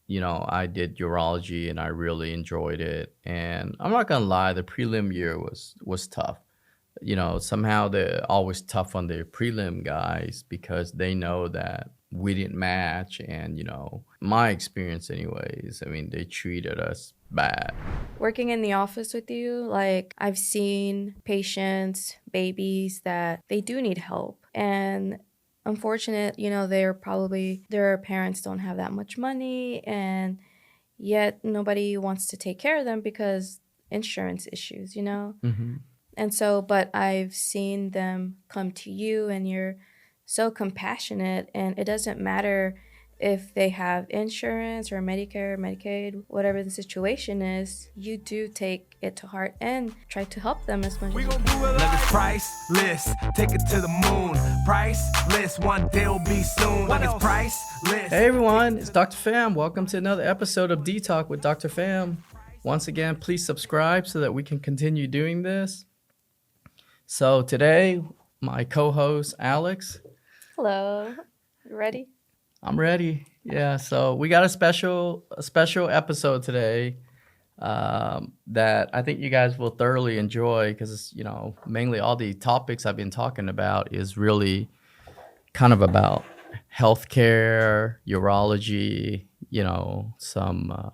I did urology and I really enjoyed it. And I'm not gonna lie, the prelim year was tough. Somehow they're always tough on the prelim guys because they know that we didn't match. And my experience, anyways, I mean, they treated us bad. Working in the office with you, like I've seen patients, babies that they do need help. And unfortunate, their parents don't have that much money and yet nobody wants to take care of them because insurance issues. Hmm. And so, but I've seen them come to you and you're so compassionate, and it doesn't matter if they have insurance or Medicare, Medicaid, whatever the situation is, you do take it to heart and try to help them as much as you can. Love is priceless, take it to the moon. Priceless, one day will be soon. Love is priceless. Hey everyone, it's Dr. Pham. Welcome to another episode of D-Talk with Dr. Pham. Once again, please subscribe so that we can continue doing this. So today, my co-host Alex. Hello. You ready? I'm ready. Yeah, so we got a special episode today that I think you guys will thoroughly enjoy because mainly all the topics I've been talking about is really kind of about healthcare, urology, some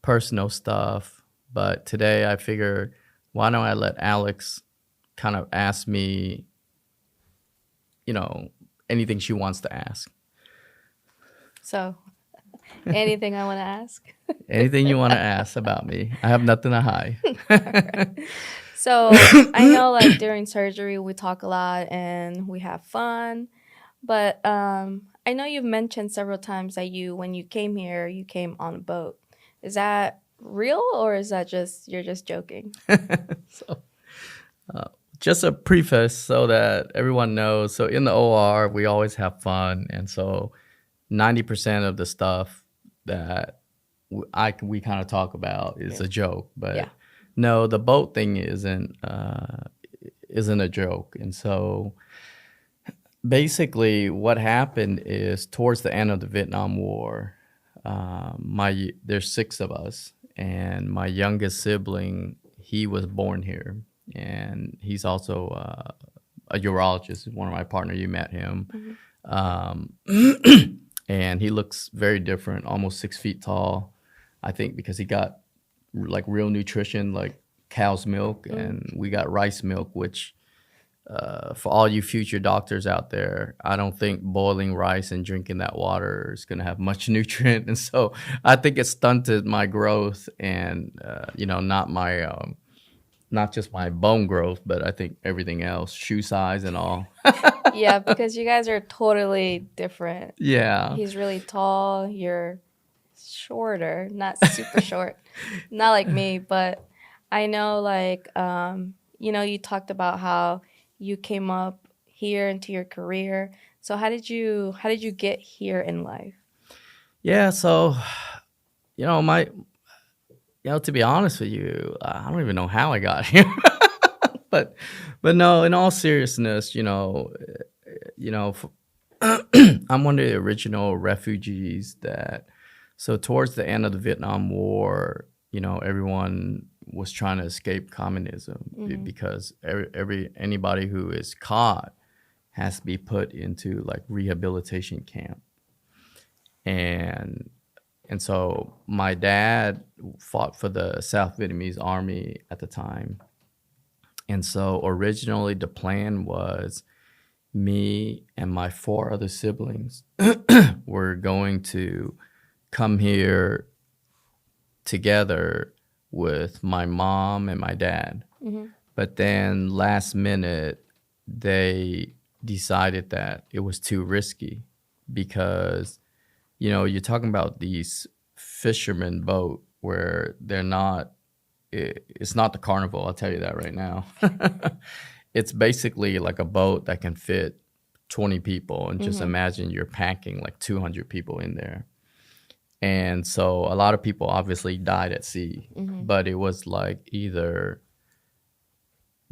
personal stuff. But today I figured, why don't I let Alex kind of ask me, anything she wants to ask. So, anything I want to ask? Anything you want to ask about me. I have nothing to hide. So, I know like during surgery we talk a lot and we have fun, but I know you've mentioned several times that when you came here, you came on a boat. Is that real or is that you're just joking? So, just a preface so that everyone knows. So in the OR, we always have fun, and so 90% of the stuff that we kind of talk about is a joke. But Yeah. no, the boat thing isn't a joke. And so basically, what happened is towards the end of the Vietnam War, there's 6 of us, and my youngest sibling, he was born here, and he's also a urologist. One of my partner, you met him, and he looks very different, almost 6 feet tall. I think because he got like real nutrition, like cow's milk, and we got rice milk, which for all you future doctors out there, I don't think boiling rice and drinking that water is going to have much nutrient. And so I think it stunted my growth and, not just my bone growth, but I think everything else, shoe size and all. Yeah, because you guys are totally different. Yeah. He's really tall, you're shorter, not super short, not like me, but I know you talked about how you came up here into your career. So how did you get here in life? Yeah. So, my, to be honest with you, I don't even know how I got here. but, but no, in all seriousness, I'm one of the original refugees so towards the end of the Vietnam War, everyone was trying to escape communism because anybody who is caught has to be put into like rehabilitation camp. And so my dad fought for the South Vietnamese army at the time. And so originally the plan was me and my 4 other siblings were going to come here together with my mom and my dad. But then last minute, they decided that it was too risky because, you're talking about these fisherman boat where it's not the Carnival, I'll tell you that right now. It's basically like a boat that can fit 20 people, and just imagine you're packing like 200 people in there. And so a lot of people obviously died at sea, but it was like either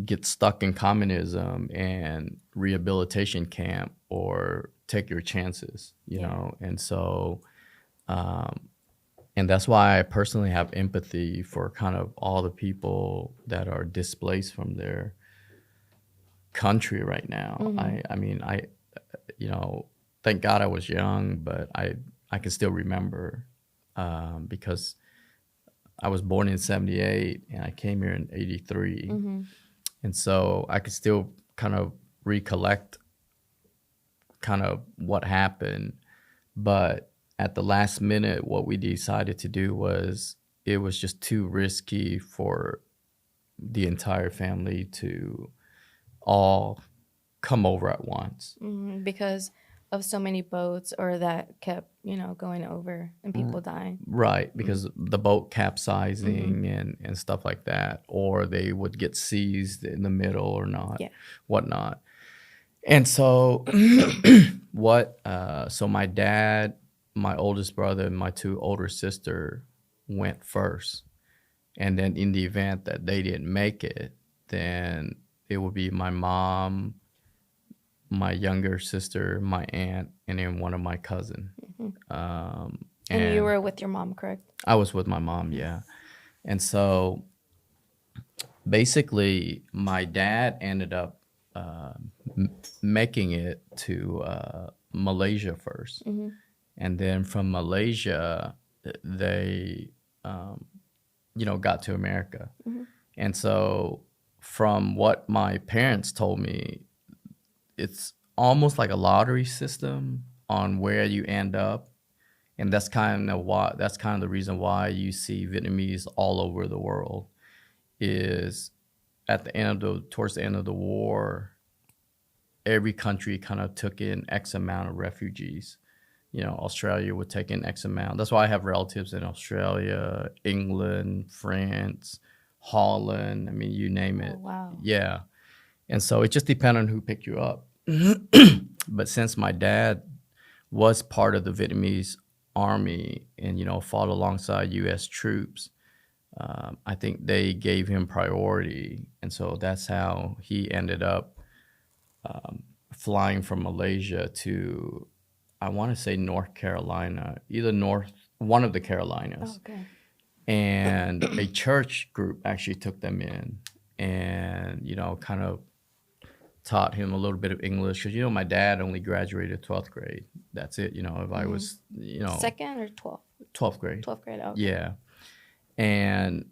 get stuck in communism and rehabilitation camp or take your chances, you know? And so And that's why I personally have empathy for kind of all the people that are displaced from their country right now. I mean, you know, thank God I was young, but I can still remember because I was born in 78 and I came here in 83. And so I could still kind of recollect kind of what happened. But at the last minute, what we decided to do was it was just too risky for the entire family to all come over at once. Because of so many boats or that kept, going over and people dying. Right, because the boat capsizing and stuff like that, or they would get seized in the middle or not, whatnot. And so so my dad, my oldest brother, and my two older sister went first. And then in the event that they didn't make it, then it would be my mom, my younger sister, my aunt, and then one of my cousin. And you were with your mom, correct? I was with my mom, yeah. And so basically, my dad ended up making it to Malaysia first. And then from Malaysia, they, got to America. And so from what my parents told me, it's almost like a lottery system on where you end up. And that's kind of the reason why you see Vietnamese all over the world is towards the end of the war, every country kind of took in X amount of refugees. Australia would take in X amount. That's why I have relatives in Australia, England, France, Holland. I mean, you name it. Oh, wow. Yeah. And so it just depended on who picked you up. But since my dad was part of the Vietnamese army and, fought alongside U.S. troops, I think they gave him priority. And so that's how he ended up flying from Malaysia to, I want to say North Carolina, one of the Carolinas. Oh, okay. And a church group actually took them in and, kind of taught him a little bit of English. Because, my dad only graduated 12th grade. That's it. If I was, Second or 12th? 12th grade. 12th grade, okay. Yeah. And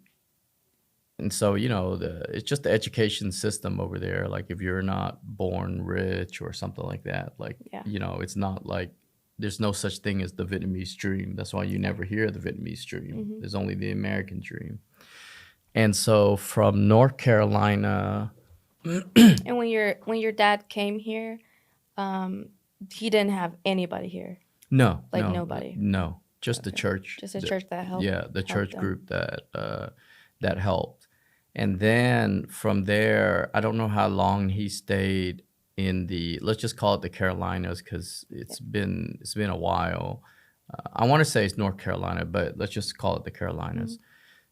so, it's just the education system over there. Like if you're not born rich or something like that, it's not like there's no such thing as the Vietnamese dream. That's why you never hear the Vietnamese dream. There's only the American dream. And so from North Carolina. And when your dad came here, he didn't have anybody here. No. Nobody. No. Just the church. Just a church that helped. Yeah, the church group that helped. And then from there, I don't know how long he stayed in let's just call it the Carolinas because it's been a while. I want to say it's North Carolina, but let's just call it the Carolinas.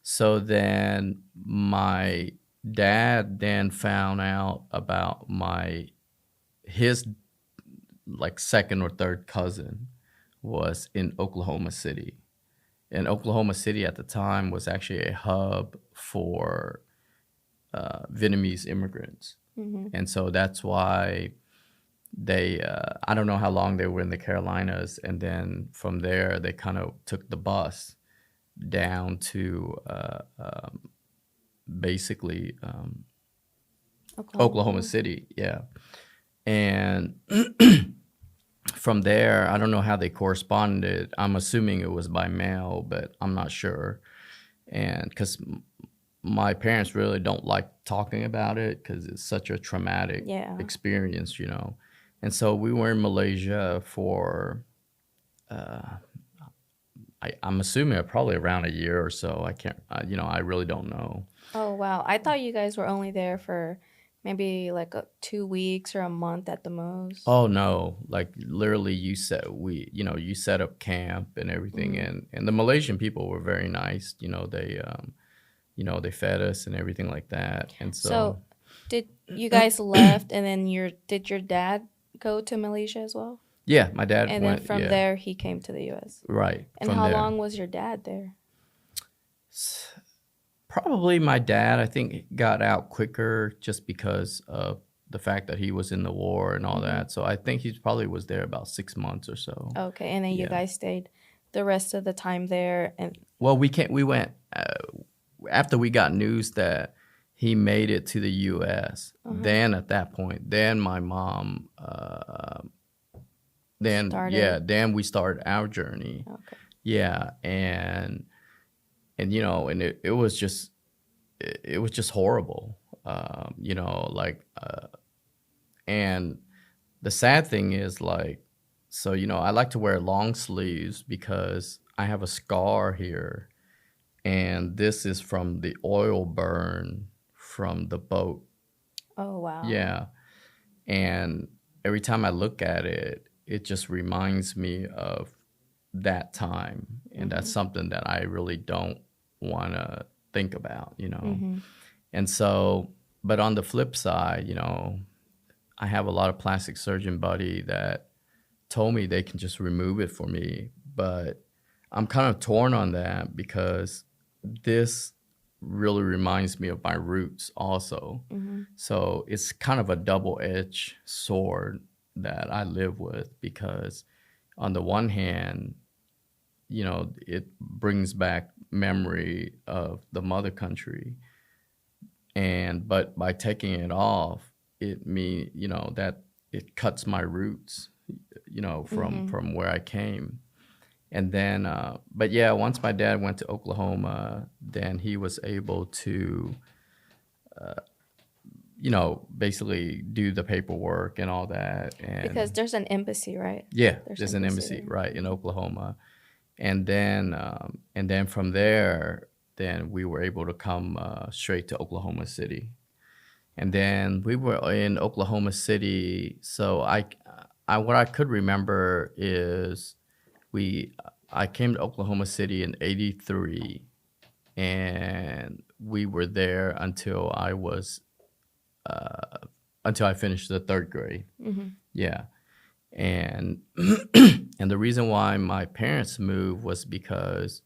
So then my dad then found out about his like second or third cousin was in Oklahoma City. And Oklahoma City at the time was actually a hub for Vietnamese immigrants. And so that's why they, I don't know how long they were in the Carolinas. And then from there, they kind of took the bus down to basically Oklahoma City. Yeah. And from there, I don't know how they corresponded. I'm assuming it was by mail, but I'm not sure. And because my parents really don't like talking about it because it's such a traumatic experience, And so we were in Malaysia for, I'm assuming probably around a year or so. I can't, I really don't know. Oh, wow. I thought you guys were only there for maybe like 2 weeks or a month at the most. Oh no, like literally you set up camp and everything. And the Malaysian people were very nice. They fed us and everything like that. And so did you guys left and then did your dad go to Malaysia as well? Yeah, my dad And then went. from Yeah, there, he came to the U.S. right. And From how there, long was your dad there? probably my dad. I think got out quicker just because of the fact that he was in the war and all Mm-hmm. that. So I think he probably was there about 6 months or so. Okay, and then you Yeah. guys stayed the rest of the time there, and Well, we can't. We went after we got news that he made it to the U.S. Then at that point, then my mom, started. then we started our journey. Okay. Yeah, and and it was just horrible. Like and the sad thing is like, so I like to wear long sleeves because I have a scar here, and this is from the oil burn from the boat. Oh wow. Yeah. And every time I look at it, it just reminds me of that time. And that's something that I really don't want to think about. And so, but on the flip side, I have a lot of plastic surgeon buddy that told me they can just remove it for me. But I'm kind of torn on that because this really reminds me of my roots also. So it's kind of a double-edged sword that I live with because on the one hand, it brings back memory of the mother country. But by taking it off, that it cuts my roots, from where I came. And then, but yeah, once my dad went to Oklahoma, then he was able to, basically do the paperwork and all that. And Because there's an embassy, right? yeah, There's there's an an embassy embassy there. right in Oklahoma. And then from there, then we were able to come straight to Oklahoma City. And then we were in Oklahoma City. So what I could remember is I came to Oklahoma City in '83, and we were there until I finished the third grade. Yeah, and and the reason why my parents moved was because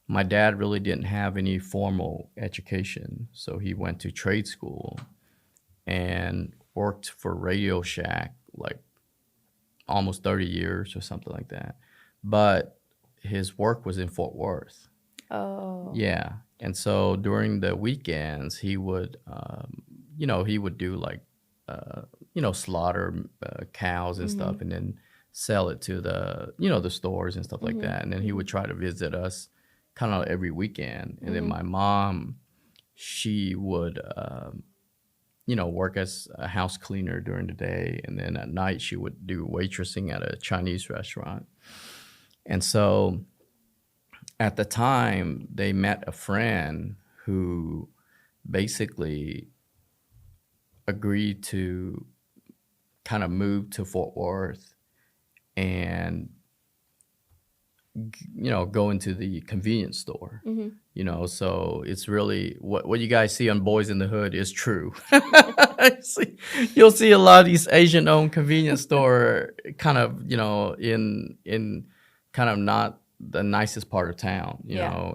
my dad really didn't have any formal education, so he went to trade school and worked for Radio Shack like almost 30 years or something like that. But his work was in Fort Worth. Oh. Yeah. And so during the weekends, he would, he would do like, slaughter cows and stuff and then sell it to the stores and stuff like that. And then he would try to visit us kind of every weekend. And then my mom, she would, work as a house cleaner during the day. And then at night, she would do waitressing at a Chinese restaurant. And so at the time, they met a friend who basically agreed to kind of move to Fort Worth and go into the convenience store. So it's really what you guys see on Boys in the Hood is true. You'll see a lot of these Asian-owned convenience store kind of, in kind of not the nicest part of town,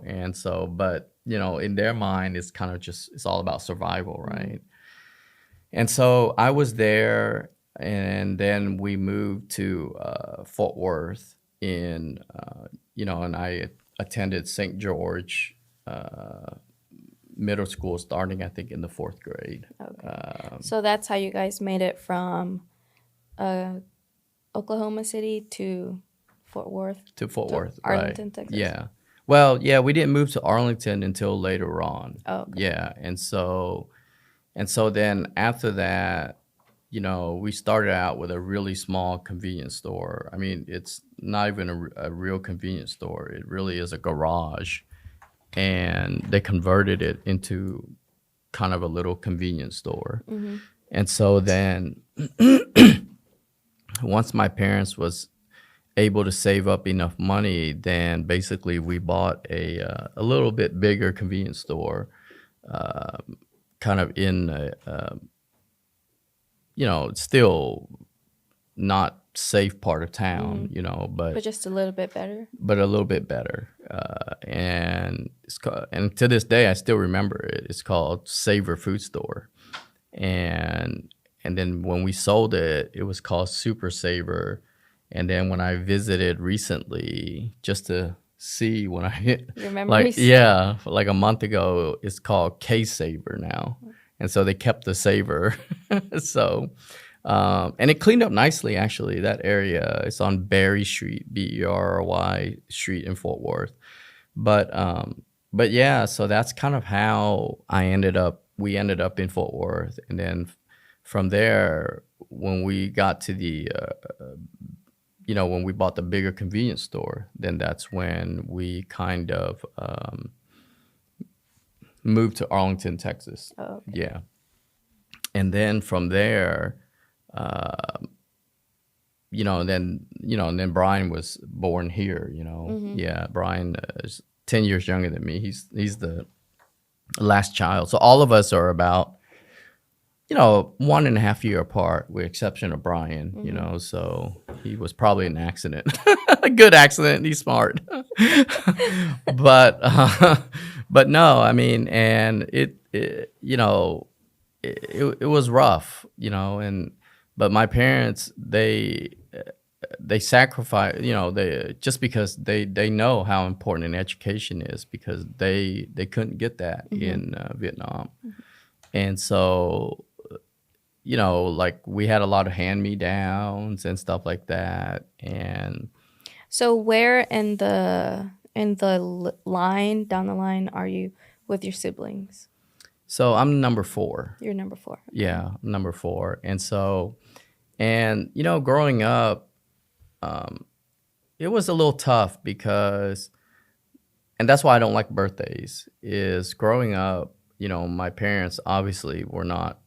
and so, but, in their mind, it's kind of just, it's all about survival, right? And so I was there, and then we moved to Fort Worth and I attended St. George Middle School starting, I think, in the 4th grade. Okay. So that's how you guys made it from Oklahoma City to Fort Worth? To Fort to Worth, Arlington, right. Texas? Yeah. Well, yeah, we didn't move to Arlington until later on. Oh, okay. Yeah, and so then after that, we started out with a really small convenience store. I mean, it's not even a real convenience store. It really is a garage, and they converted it into kind of a little convenience store. And so then once my parents was able to save up enough money, then basically we bought a little bit bigger convenience store, kind of in still not safe part of town, you know, But just a little bit better. but a little bit better. And it's called, and to this day, I still remember it. It's called Savor Food Store, and then when we sold it, it was called Super Savor. And then when I visited recently, just to see when I hit, Your like, memories. yeah, like a month ago, it's called K Savor now, and so they kept the Savor. So. And it cleaned up nicely, actually. That area, it's on Berry Street, Berry Street in Fort Worth. But yeah, so that's kind of how we ended up in Fort Worth. And then from there, when we got to the, when we bought the bigger convenience store, then that's when we kind of moved to Arlington, Texas. Oh, okay. Yeah. And then from there, and then Brian was born here, Yeah, Brian is 10 years younger than me. He's the last child. So all of us are about, 1.5 year apart, with exception of Brian, so he was probably an accident, a good accident. He's smart. But no, I mean, and it was rough, but my parents, they sacrifice, they just because they know how important an education is, because they couldn't get that in Vietnam. And so, like, we had a lot of hand-me-downs and stuff like that. And So where in the line, down the line, are you with your siblings? so I'm number 4. You're number 4. Yeah, I'm number 4. And so, growing up, it was a little tough because, and that's why I don't like birthdays, is growing up, my parents obviously were not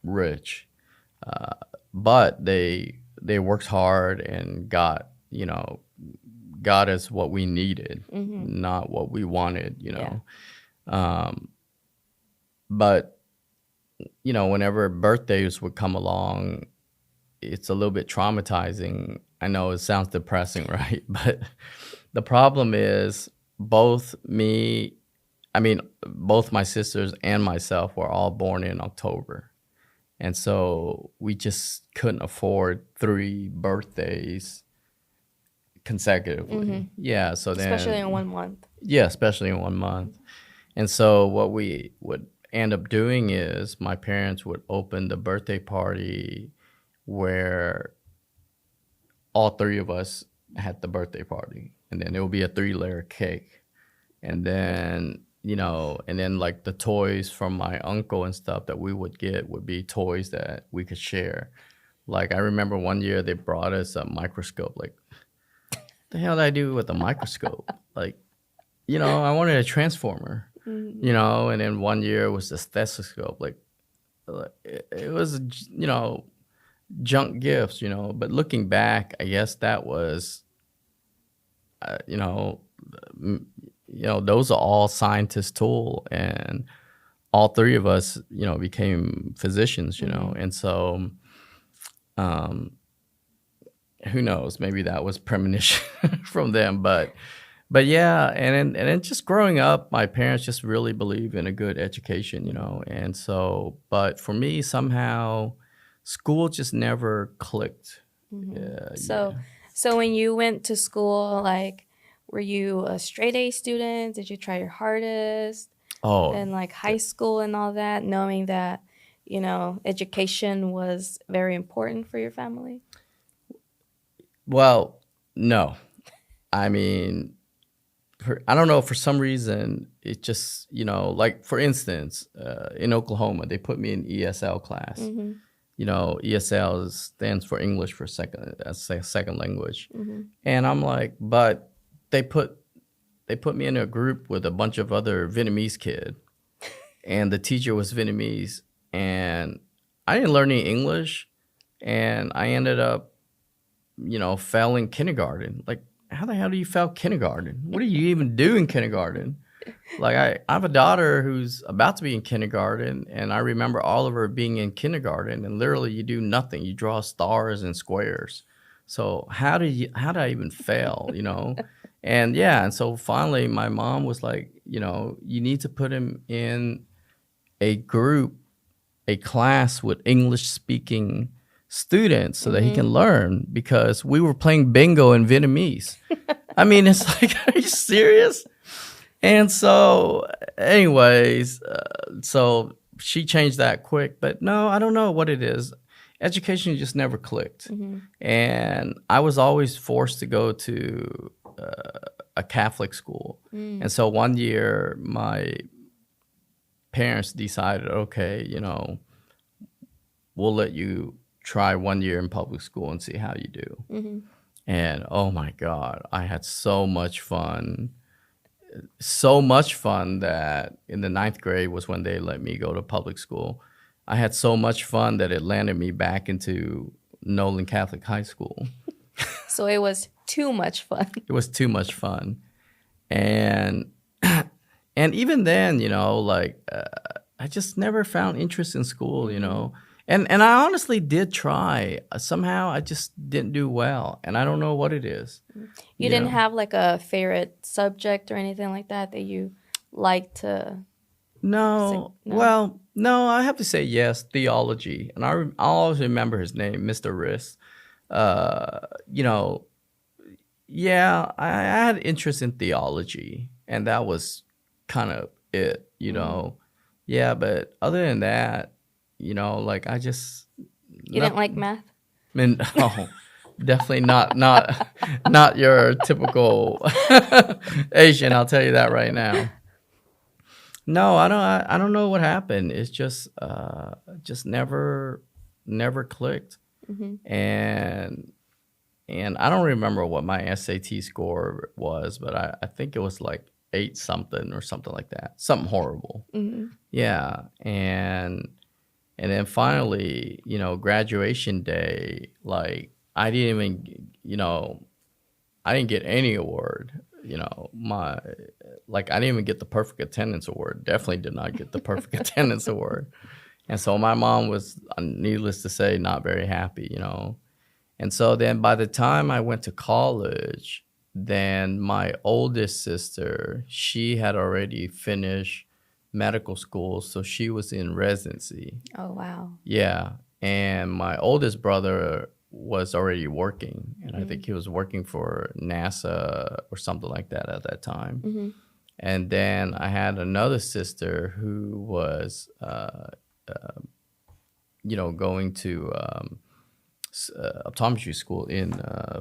rich, but they worked hard and got us what we needed, not what we wanted, But, whenever birthdays would come along, it's a little bit traumatizing. I know it sounds depressing, right? But the problem is both my sisters and myself were all born in October. And so we just couldn't afford 3 birthdays consecutively. Yeah, so then... Especially in 1 month. Yeah, especially in 1 month. And so what we would end up doing is my parents would open the birthday party where all 3 of us had the birthday party. And then it would be a 3-layer cake. And then, like the toys from my uncle and stuff that we would get would be toys that we could share. Like, I remember one year they brought us a microscope. Like, what the hell did I do with a microscope? Like, I wanted a transformer. And then one year it was the stethoscope. Like it was, junk gifts, But looking back, I guess that was, those are all scientists' tool, and all 3 of us, became physicians, And so, who knows? Maybe that was premonition from them, But yeah, and then just growing up, my parents just really believe in a good education, And so, but for me, somehow, school just never clicked. So when you went to school, like, were you a straight A student? Did you try your hardest? Oh, And like high school and all that, knowing that, education was very important for your family? well, no. I mean, I don't know, for some reason, it just, like, for instance, in Oklahoma, they put me in ESL class. ESL stands for English for second language. And I'm like, but they put me in a group with a bunch of other Vietnamese kids, and the teacher was Vietnamese, and I didn't learn any English, and I ended up, failing kindergarten. Like, how the hell do you fail kindergarten? What do you even do in kindergarten? Like, I have a daughter who's about to be in kindergarten, and I remember Oliver being in kindergarten, and literally you do nothing. You draw stars and squares. So how did I even fail, you know? And yeah, and so finally my mom was like, you know, you need to put him in a group, a class with English speaking students so that he can learn, because we were playing bingo in Vietnamese. I mean, it's like, are you serious? And so, anyways, so she changed that quick. But no, I don't know what it is. Education just never clicked. And I was always forced to go to a Catholic school. And so one year, my parents decided, okay, you know, we'll let you try 1 year in public school and see how you do. And oh my God, I had so much fun. So much fun that in the 9th grade was when they let me go to public school. I had so much fun that it landed me back into Nolan Catholic High School. So it was too much fun. It was too much fun. And and even then, you know, like I just never found interest in school, you know. And I honestly did try. Somehow I just didn't do well, and I don't know what it is. You didn't have like a favorite subject or anything like that that you liked to? No. No? Well, no, I have to say yes, theology. And I'll always remember his name, Mr. Riss. You know, yeah, I had interest in theology, and that was kind of it, you know. Yeah, but other than that, you know, like I just You didn't like math? I mean, no, definitely not your typical Asian. I'll tell you that right now. No, I don't know what happened. It's just never clicked. And I don't remember what my SAT score was, but I think it was like 8 something or something like that. Something horrible. Yeah, and then finally, you know, graduation day, like I didn't even, you know, I didn't get any award. You know, I didn't even get the perfect attendance award. Definitely did not get the perfect attendance award. And so my mom was, needless to say, not very happy, you know. And so then by the time I went to college, then my oldest sister, she had already finished medical school, so she was in residency. Oh, wow. Yeah, and my oldest brother was already working, and I think he was working for NASA or something like that at that time. And then I had another sister who was, you know, going to optometry school in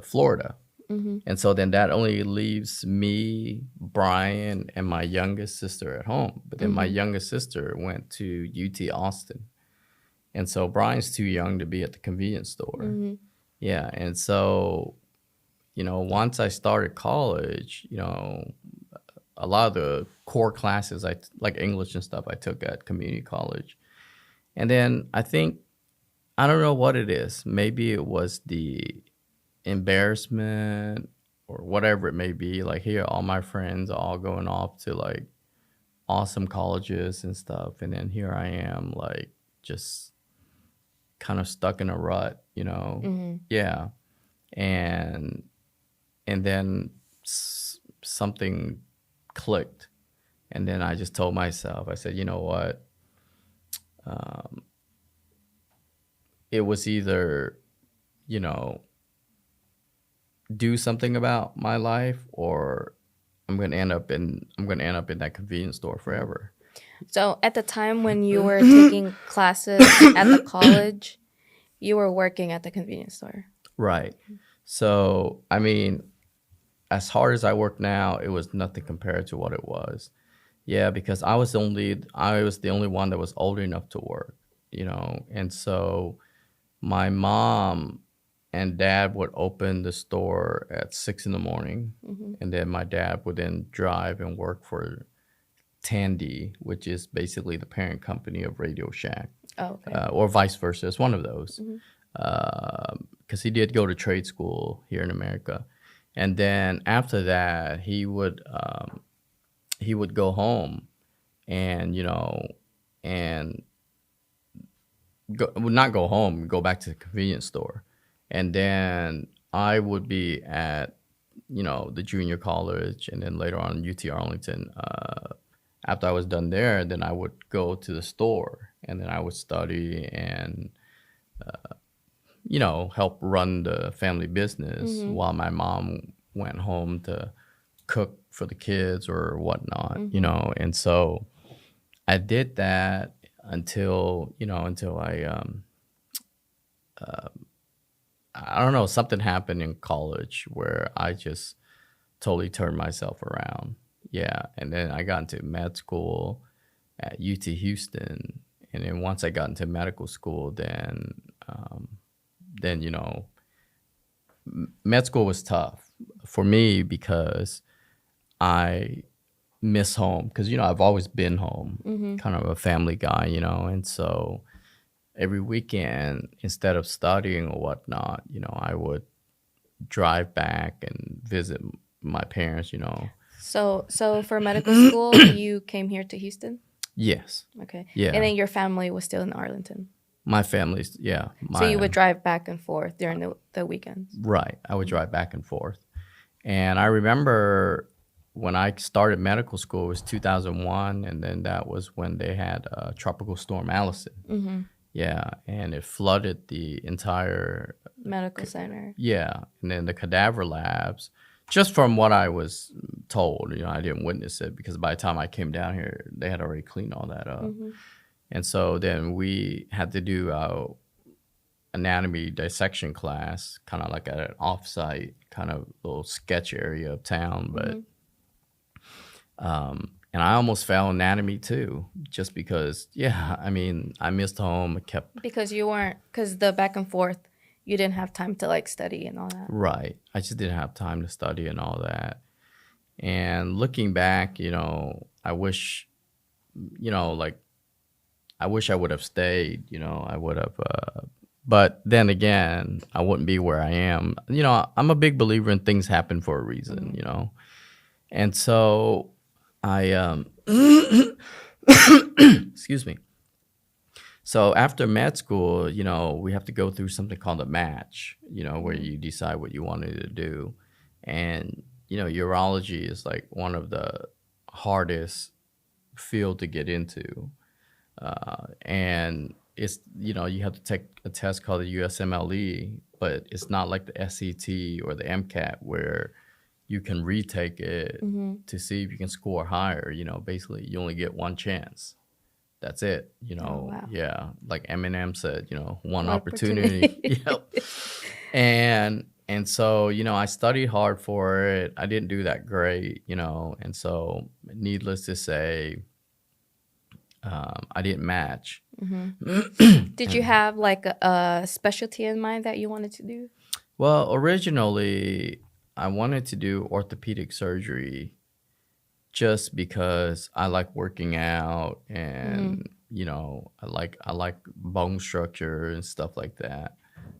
Florida. And so then that only leaves me, Brian, and my youngest sister at home. But then my youngest sister went to UT Austin. And so Brian's too young to be at the convenience store. Yeah. And so, you know, once I started college, you know, a lot of the core classes, like English and stuff, I took at community college. And then I think, I don't know what it is. Maybe it was the embarrassment or whatever it may be. Like here, all my friends are all going off to like awesome colleges and stuff. And then here I am, like just kind of stuck in a rut, you know? Yeah. And then something clicked. And then I just told myself, I said, you know what? It was either, you know, do something about my life, or I'm gonna end up in that convenience store forever. So at the time when you were taking classes at the college, you were working at the convenience store. Right. So I mean, as hard as I work now, it was nothing compared to what it was. Yeah, because I was the only one that was old enough to work, you know, and so my mom and dad would open the store at 6 a.m, and then my dad would then drive and work for Tandy, which is basically the parent company of Radio Shack, or vice versa. It's one of those, because he did go to trade school here in America, and then after that he would go home, and you know, and would not go home, go back to the convenience store. And then I would be at, the junior college, and then later on UT Arlington. After I was done there, then I would go to the store, and then I would study and, help run the family business while my mom went home to cook for the kids or whatnot, And so I did that until I don't know, something happened in college where I just totally turned myself around. Yeah. And then I got into med school at UT Houston. And then once I got into medical school, then med school was tough for me because I miss home because, I've always been home, kind of a family guy, and so every weekend, instead of studying or whatnot, I would drive back and visit my parents. So for medical school, you came here to Houston? Yes. Okay. Yeah. And then your family was still in Arlington? My family's, yeah. So you would drive back and forth during the weekends? Right. I would drive back and forth. And I remember when I started medical school, it was 2001, and then that was when they had Tropical Storm Allison. Yeah, and it flooded the entire medical center. Yeah, and then the cadaver labs, just from what I was told, I didn't witness it because by the time I came down here, they had already cleaned all that up. And so then we had to do our anatomy dissection class, kind of like at an offsite kind of little sketch area of town. But and I almost failed anatomy too, just because, I missed home. Because the back and forth, you didn't have time to like study and all that. Right. I just didn't have time to study and all that. And looking back, I wish, I wish I would have stayed, I would have, but then again, I wouldn't be where I am. I'm a big believer in things happen for a reason, And so I, excuse me. So after med school, we have to go through something called a match, where you decide what you wanted to do. And, urology is like one of the hardest field to get into. And it's, you have to take a test called the USMLE, but it's not like the SET or the MCAT where you can retake it to see if you can score higher. Basically you only get one chance. That's it. Oh, wow. Yeah. Like Eminem said, one opportunity. Yep. And so, I studied hard for it. I didn't do that great, and so needless to say, I didn't match. Did you have like a specialty in mind that you wanted to do? Well, originally I wanted to do orthopedic surgery just because I like working out and I like bone structure and stuff like that.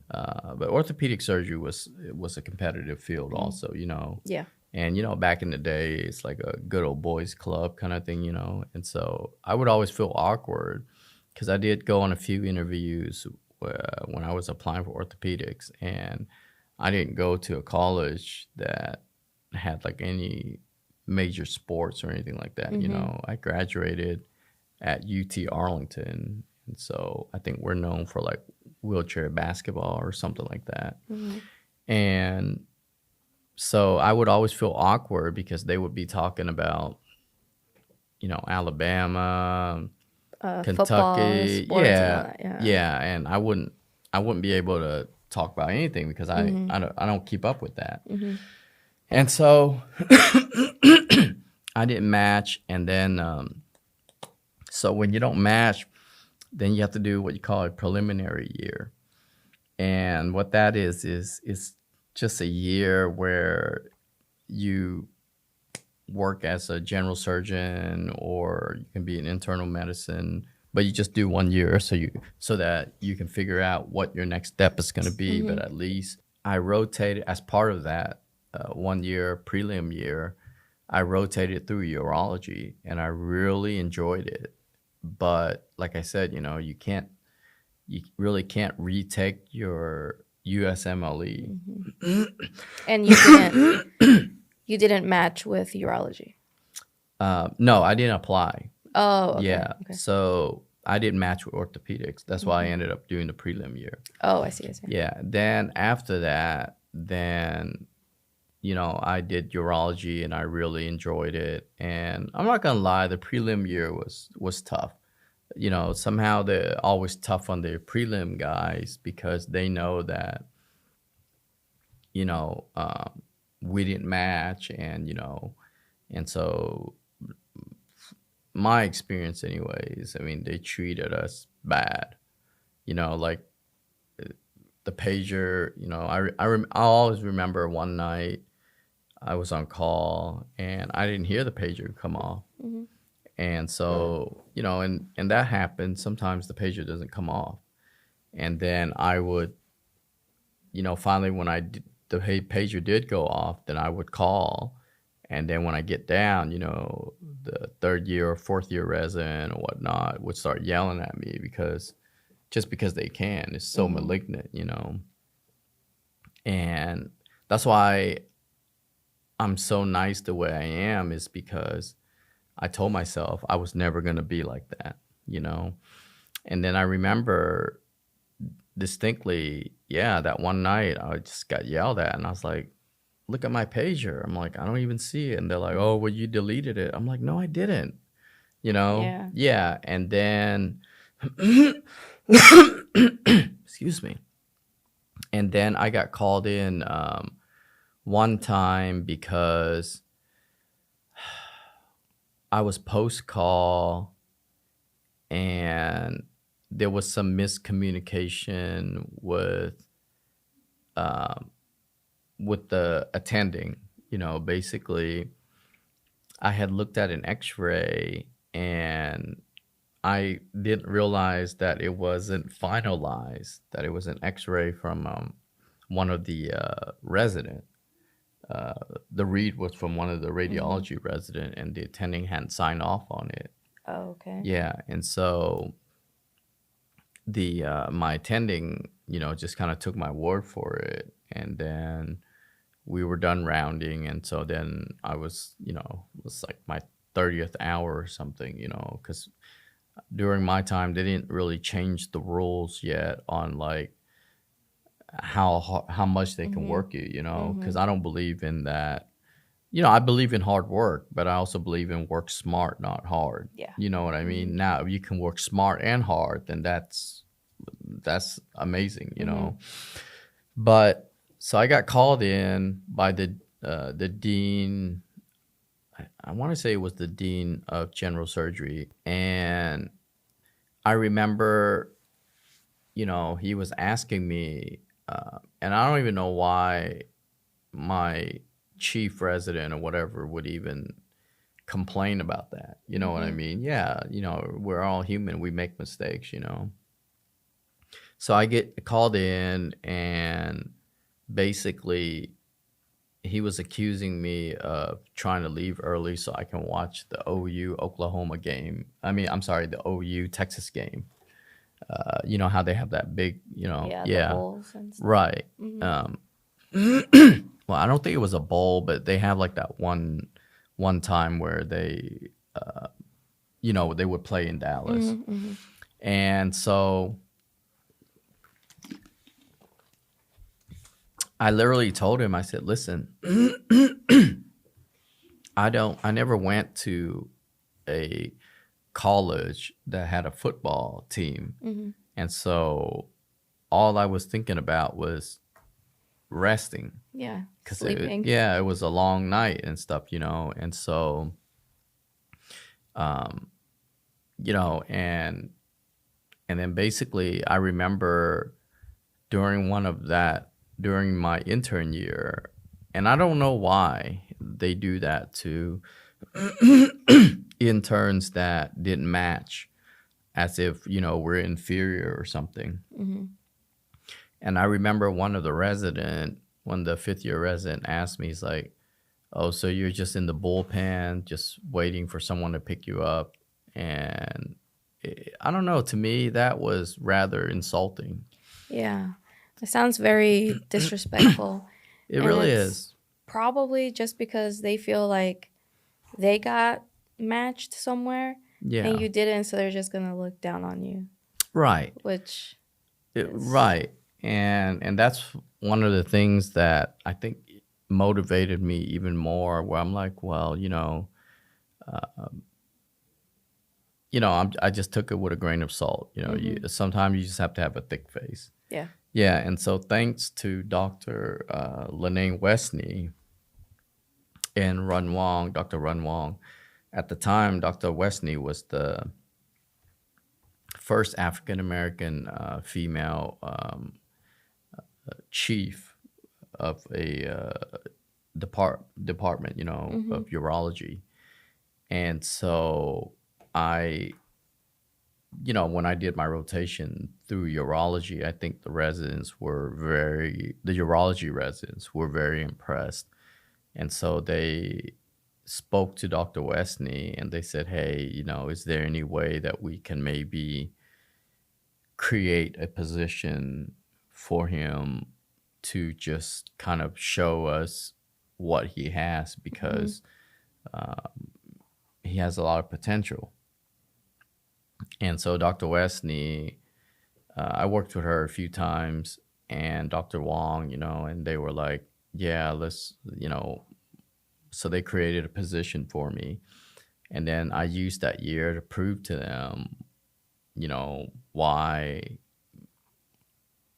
But orthopedic surgery was a competitive field also, Yeah. And back in the day, it's like a good old boys club kind of thing, And so I would always feel awkward because I did go on a few interviews when I was applying for orthopedics, and I didn't go to a college that had like any major sports or anything like that. I graduated at UT Arlington, and so I think we're known for like wheelchair basketball or something like that. And so I would always feel awkward because they would be talking about, Alabama, Kentucky, football, sports, and all that, yeah, and I wouldn't be able to talk about anything because I don't keep up with that. And so I didn't match, and then so when you don't match, then you have to do what you call a preliminary year. And what that is just a year where you work as a general surgeon, or you can be in internal medicine, but you just do 1 year so that you can figure out what your next step is going to be. But at least I rotated as part of that 1 year prelim year. I rotated through urology, and I really enjoyed it. But like I said, you really can't retake your USMLE. And you didn't match with urology. No, I didn't apply. Oh, okay. Yeah. Okay. So I didn't match with orthopedics. That's why I ended up doing the prelim year. Oh, I see. Yeah. Then after that, I did urology and I really enjoyed it. And I'm not gonna lie, the prelim year was tough. Somehow they're always tough on the prelim guys because they know that, you know, um, we didn't match, and so my experience, anyways. I mean, they treated us bad. Like the pager. I always remember one night I was on call and I didn't hear the pager come off. And so, and that happens. Sometimes the pager doesn't come off. And then I would, finally when the pager did go off, then I would call. And then when I get down, the third year or fourth year resident or whatnot would start yelling at me because they can. It's so malignant. And that's why I'm so nice the way I am, is because I told myself I was never going to be like that. And then I remember distinctly, that one night I just got yelled at and I was like, look at my pager. I'm like, I don't even see it. And they're like, oh, well, you deleted it. I'm like, no, I didn't. Yeah. Yeah. And then, excuse me. And then I got called in one time because I was post call and there was some miscommunication with the attending. Basically, I had looked at an X-ray and I didn't realize that it wasn't finalized, that it was an X-ray from one of the resident. The read was from one of the radiology resident, and the attending hadn't signed off on it. Oh, okay. Yeah, and so the my attending, just kind of took my word for it, and then we were done rounding, and so then I was, it was like my 30th hour or something, because during my time they didn't really change the rules yet on like how much they can work you, because I don't believe in that. I believe in hard work, but I also believe in work smart, not hard. Yeah. You know what I mean? Now, if you can work smart and hard, then that's amazing, But so I got called in by the dean. I want to say it was the dean of general surgery, and I remember, he was asking me, and I don't even know why my chief resident or whatever would even complain about that. You know what I mean? Yeah, we're all human. We make mistakes. So I get called in, and basically he was accusing me of trying to leave early so I can watch the OU Oklahoma game. I'm sorry, the OU Texas game. How they have that big, The bowls and stuff. Right. Well, I don't think it was a bowl, but they have like that one time where they, they would play in Dallas. And so I literally told him, I said, listen, I never went to a college that had a football team. And so all I was thinking about was resting. Yeah. Because Sleeping. it was a long night and stuff, and so, and then basically I remember during my intern year, and I don't know why they do that to interns that didn't match, as if, we're inferior or something. And I remember one of the fifth year resident asked me, he's like, oh, so you're just in the bullpen, just waiting for someone to pick you up? And I don't know, to me, that was rather insulting. Yeah. It sounds very disrespectful. It And really it's is. probably just because they feel like they got matched somewhere Yeah. and you didn't, so they're just gonna look down on you, Right. which Right. And that's one of the things that I think motivated me even more, where I'm like, well, I just took it with a grain of salt. Sometimes you just have to have a thick face. yeah. Yeah, and so thanks to Dr. Lene Westney and Dr. Run Wong. At the time, Dr. Westney was the first African American female chief of a department, of urology. And so I, when I did my rotation through urology, I think the urology residents were very impressed. And so they spoke to Dr. Westney and they said, hey, is there any way that we can maybe create a position for him to just kind of show us what he has, because he has a lot of potential. And so Dr. Westney, I worked with her a few times, and Dr. Wong, and they were like, yeah, let's, so they created a position for me. And then I used that year to prove to them, why,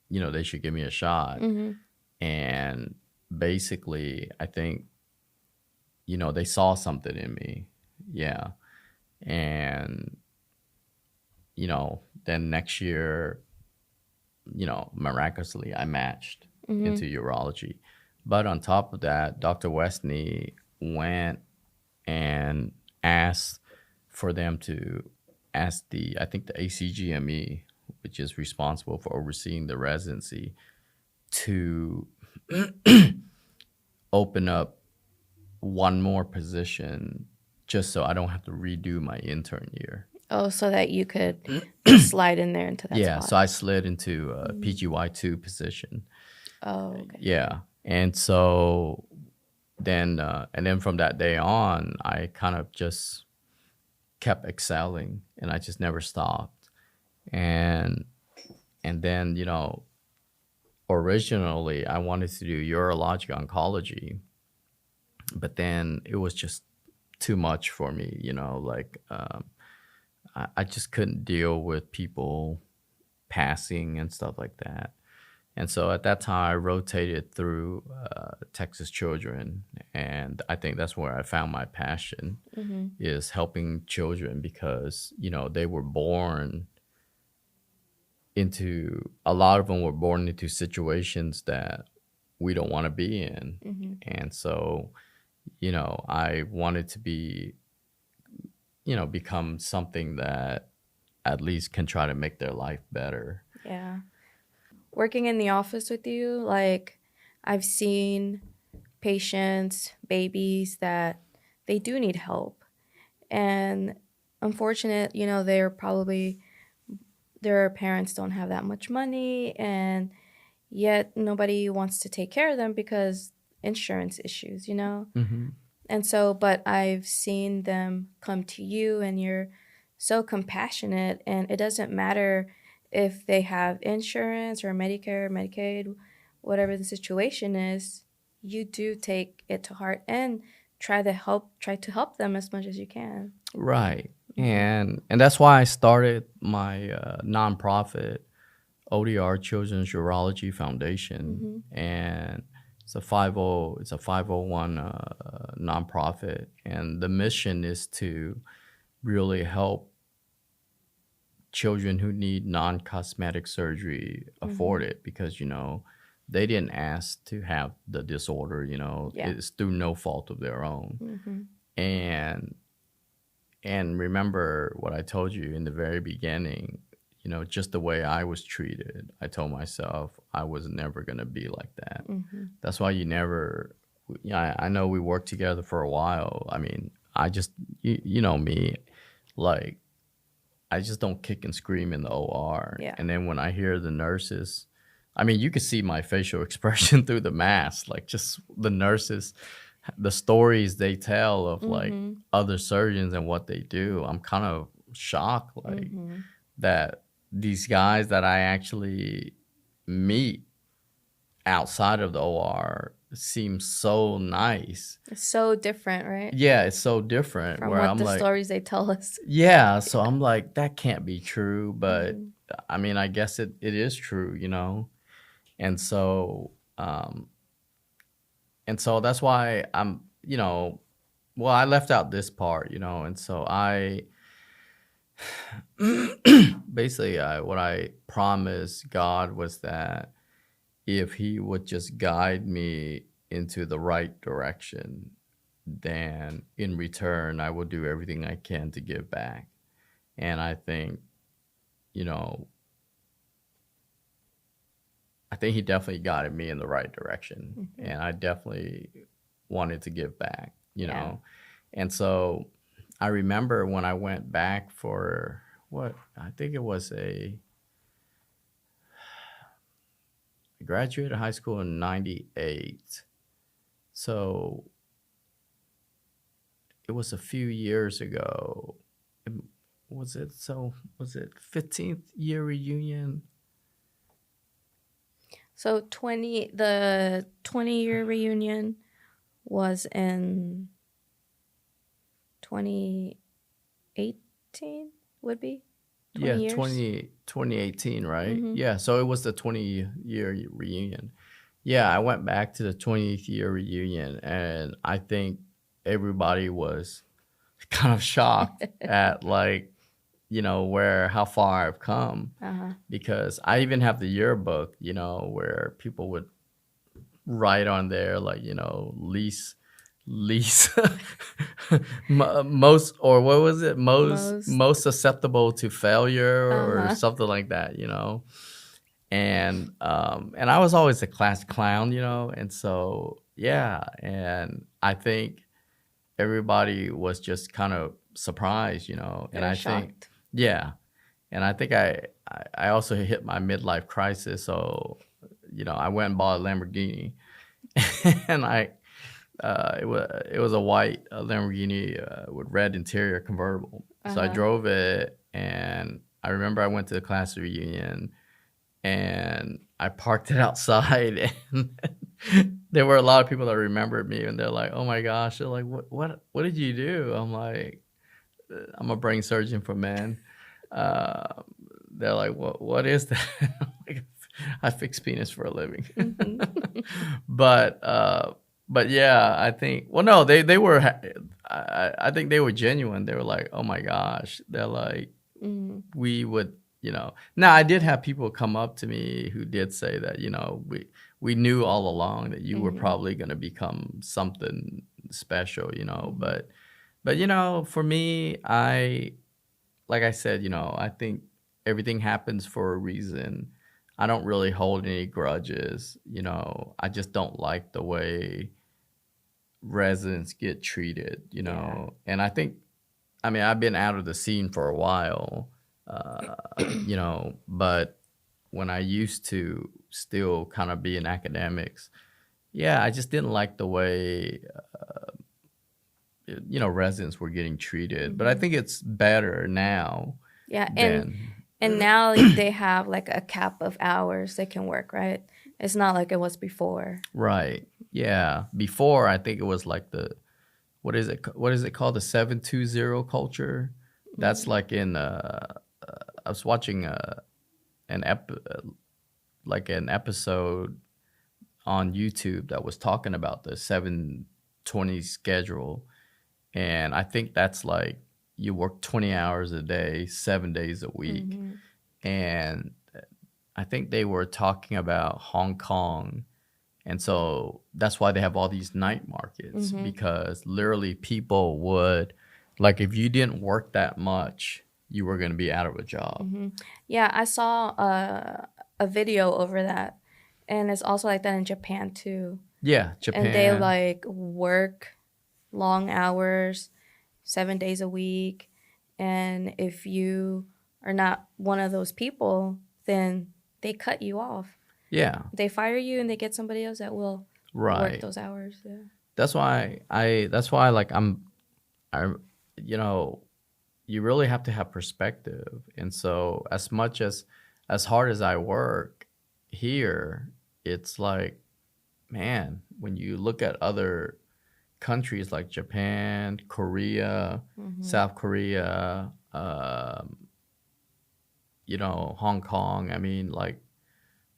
they should give me a shot. And basically, I think, they saw something in me. Yeah. And, then next year, miraculously, I matched into urology. But on top of that, Dr. Westney went and asked for them to ask I think the ACGME, which is responsible for overseeing the residency, to open up one more position just so I don't have to redo my intern year. Oh, so that you could slide in there into that Yeah, spot. so I slid into a PGY2 position. Oh, okay. Yeah. And so then from that day on, I kind of just kept excelling, and I just never stopped. And then, originally I wanted to do urologic oncology, but then it was just too much for me, I just couldn't deal with people passing and stuff like that. And so at that time, I rotated through Texas Children, and I think that's where I found my passion, is helping children, because, they were born into, a lot of them were born into situations that we don't want to be in. And so, I wanted to be, become something that at least can try to make their life better. Yeah. Working in the office with you, like, I've seen patients, babies that they do need help. And unfortunate, their parents don't have that much money, and yet nobody wants to take care of them because insurance issues. And so, but I've seen them come to you, and you're so compassionate, and it doesn't matter if they have insurance or Medicare, Medicaid, whatever the situation is. You do take it to heart and try to help them as much as you can. Right. And that's why I started my nonprofit, ODR Children's Urology Foundation. And it's a 501 nonprofit, and the mission is to really help children who need non-cosmetic surgery afford it, because they didn't ask to have the disorder. It's through no fault of their own. And remember what I told you in the very beginning, just the way I was treated, I told myself I was never going to be like that. That's why I know we worked together for a while. I mean, I just, you know me, like, I just don't kick and scream in the OR. Yeah. And then when I hear the nurses, I mean, you could see my facial expression through the mask, like just the nurses, the stories they tell of like Mm-hmm. other surgeons and what they do. I'm kind of shocked, like Mm-hmm. that these guys that I actually meet outside of the OR seem so nice. It's so different, right? Yeah, it's so different From where what I'm the like, stories they tell us. yeah, so I'm like, that can't be true. But Mhm. I mean, I guess it is true, you know? And so, that's why I'm, well, I left out this part, and so I basically what I promised God was that if he would just guide me into the right direction, then in return, I will do everything I can to give back. And you know, I think he definitely guided me in the right direction. Mhm. And I definitely wanted to give back, Yeah. And so I remember when I went back for what I think it was I graduated high school in 98. So it was a few years ago. Um, was it 15th year reunion? So the 20-year reunion was in 2018, would be 20 Yeah, years. 2018, right? Mm-hmm. Yeah, so it was the 20-year reunion. Yeah, I went back to the 20th year reunion, and I think everybody was kind of shocked at like, how far I've come, Uh-huh. because I even have the yearbook, where people would write on there like, least most, or what was it, Most. most susceptible to failure or Uh-huh. something like that, and I was always a class clown, and so yeah, and I think everybody was just kind of surprised, and They're I think, shocked. yeah, and I think I also hit my midlife crisis, so I went and bought a Lamborghini, and it was a white Lamborghini with red interior convertible. So I Uh-huh. drove it, and I remember I went to the class reunion, and I parked it outside, and there were a lot of people that remembered me, and they're like, "Oh my gosh!" They're like, "What did you do?" I'm like, "I'm a brain surgeon for men." Uh, they're like, "What is that?" I'm like, I fix penis for a living. Mm-hmm. but but yeah, I think. Well, no, they were. I think they were genuine. They were like, "Oh my gosh!" They're like, Mm-hmm. we would, Now I did have people come up to me who did say that, we knew all along that you were Mm-hmm. probably going to become something special, Mm-hmm. but for me, like I said, I think everything happens for a reason. I don't really hold any grudges, I just don't like the way residents get treated, Yeah. and I mean, I've been out of the scene for a while, but when I used to still kind of be in academics, yeah, I just didn't like the way, residents were getting treated. But I Mm-hmm. think it's better now Yeah, than, and now they have like a cap of hours they can work, right? It's not like it was before. right. Yeah. Before, I think it was like what is it called? The 720 culture. That's Mm-hmm. like I was watching an ep like an episode on YouTube that was talking about the 720 schedule. And I think that's like you work 20 hours a day, 7 days a week. Mm-hmm. And I think they were talking about Hong Kong. And so that's why they have all these night markets, Mm-hmm. because literally people would, like, if you didn't work that much, you were going to be out of a job. Mm-hmm. Yeah, I saw a video over that, and it's also like that in Japan too. Yeah, And they Japan. like work long hours, 7 days a week, and if you are not one of those people, then they cut you off. Yeah. They fire you and they get somebody else that will work Right. those hours. Yeah. That's why like I you know, you really have to have perspective. And so as hard as I work here, it's like, man, when you look at other countries like Japan, Korea, South Korea, Hong Kong, I mean, like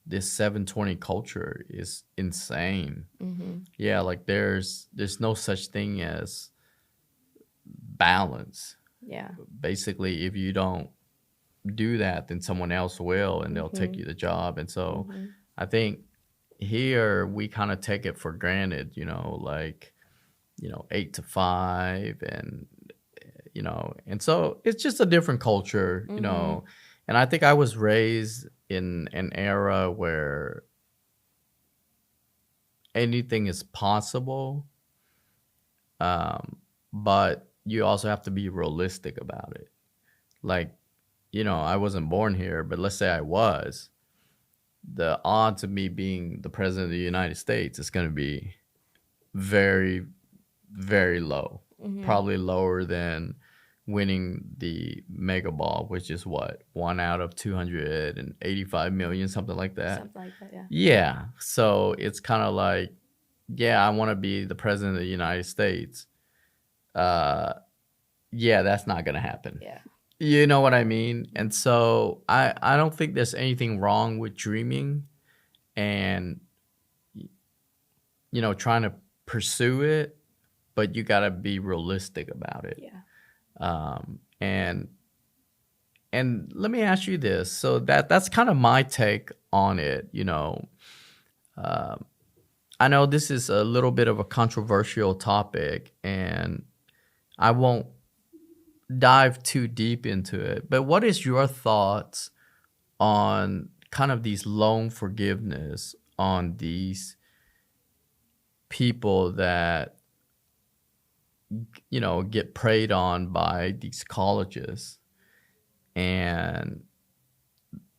this 720 culture is insane. Yeah, like there's no such thing as balance. Yeah. Basically, if you don't do that, then someone else will, and they'll take you the job. And so I think here we kind of take it for granted, like, 8 to 5, and and so it's just a different culture, and I think I was raised in an era where anything is possible, but you also have to be realistic about it. Like, I wasn't born here, but let's say I was, the odds of me being the president of the United States is going to be very, very low. Probably lower than winning the Mega Ball, which is what, 1 out of 285 million, something like that. Something like that. Yeah. Yeah. So it's kind of like, yeah, I want to be the president of the United States. Yeah, that's not going to happen. Yeah. You know what I mean? And so I don't think there's anything wrong with dreaming and, trying to pursue it, but you got to be realistic about it. Yeah. And let me ask you this. So that's kind of my take on it. I know this is a little bit of a controversial topic, and I won't dive too deep into it, but what is your thoughts on kind of these loan forgiveness on these people that get preyed on by these colleges, and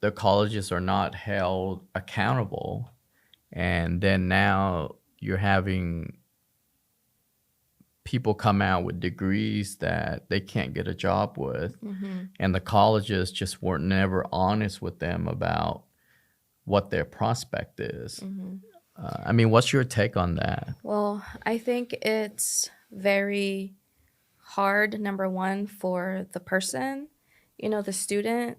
the colleges are not held accountable, and then now you're having people come out with degrees that they can't get a job with, and the colleges just weren't never honest with them about what their prospect is. I mean, what's your take on that? Well, I think it's very hard, number one, for the person, the student,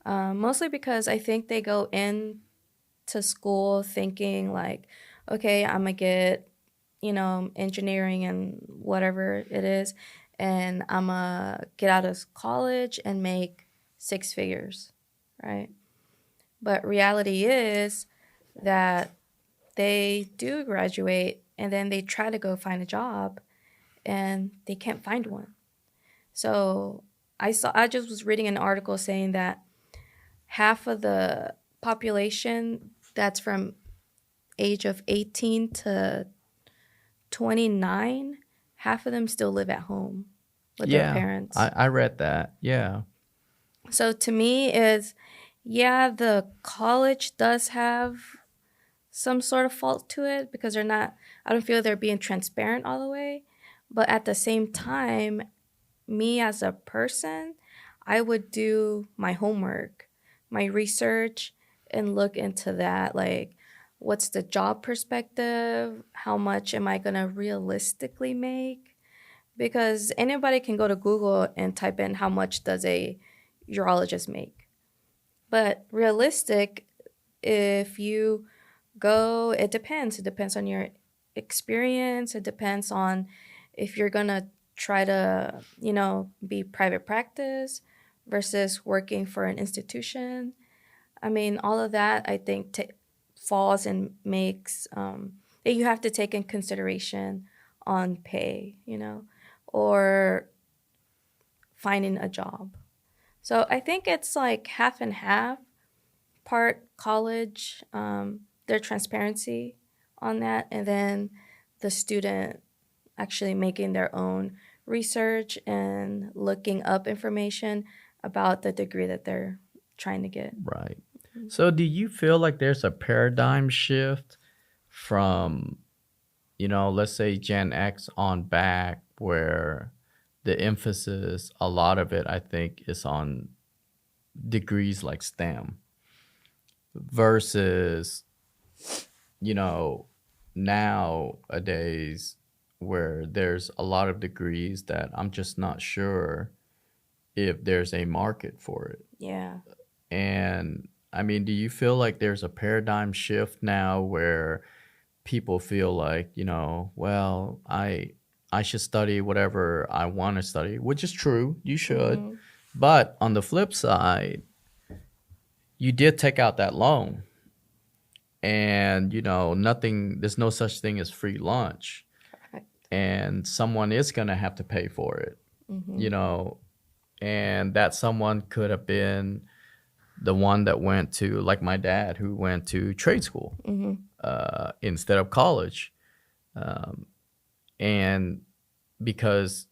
mostly because I think they go into school thinking like, okay, I'm going to get, engineering and whatever it is, and I'm going to get out of college and make 6 figures, right? But reality is that they do graduate and then they try to go find a job and they can't find one. So I just was reading an article saying that half of the population that's from age of 18 to 29, half of them still live at home with their parents. I read that. Yeah. So to me the college does have some sort of fault to it because I don't feel they're being transparent all the way. But at the same time, me as a person, I would do my homework, my research, and look into that. Like, what's the job perspective? How much am I going to realistically make? Because anybody can go to Google and type in how much does a urologist make. But realistic, if you go, it depends. It depends on your experience. It depends on if you're going to try to, be private practice versus working for an institution. I mean, all of that, I think, falls and makes that you have to take in consideration on pay, or finding a job. So I think it's like half and half, part college, their transparency on that, and then the student actually making their own research and looking up information about the degree that they're trying to get. Right. So do you feel like there's a paradigm shift from, let's say Gen X on back, where the emphasis, a lot of it, I think, is on degrees like STEM versus, you know, nowadays where there's a lot of degrees that I'm just not sure if there's a market for it. Yeah. And I mean, do you feel like there's a paradigm shift now where people feel like, well, I should study whatever I want to study, which is true, you should. Mm-hmm. But on the flip side, you did take out that loan, and there's no such thing as free lunch, Correct. and someone is going to have to pay for it, Mm-hmm. And that someone could have been the one that went to, like my dad, who went to trade school Mm-hmm. instead of college. And because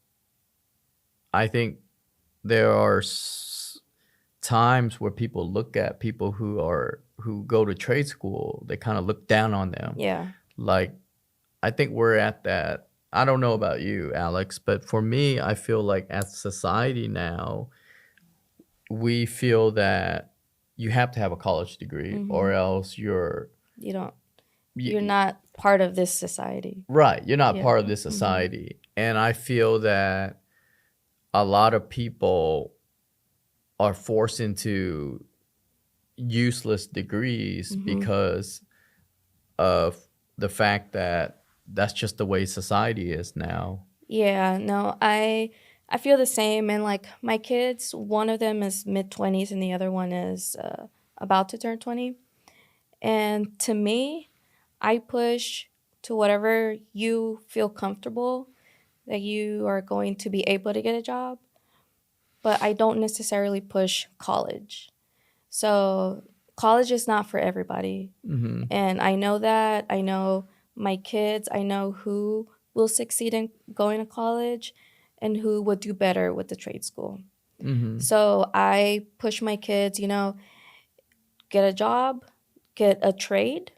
I think there are times where people look at people who go to trade school, they kind of look down on them. Yeah. Like, I think we're at that. I don't know about you, Alex, but for me, I feel like as society now, we feel that you have to have a college degree, or else You don't. You're not part of this society. right. You're not Yeah. part of this society. And I feel that a lot of people are forced into useless degrees because of the fact that that's just the way society is now. Yeah, no, I feel the same. And like my kids, one of them is mid-20s and the other one is about to turn 20. And to me, I push to whatever you feel comfortable that you are going to be able to get a job, but I don't necessarily push college. So college is not for everybody. And I know that. I know my kids, I know who will succeed in going to college and who would do better with the trade school. So I push my kids, get a job, get a trade.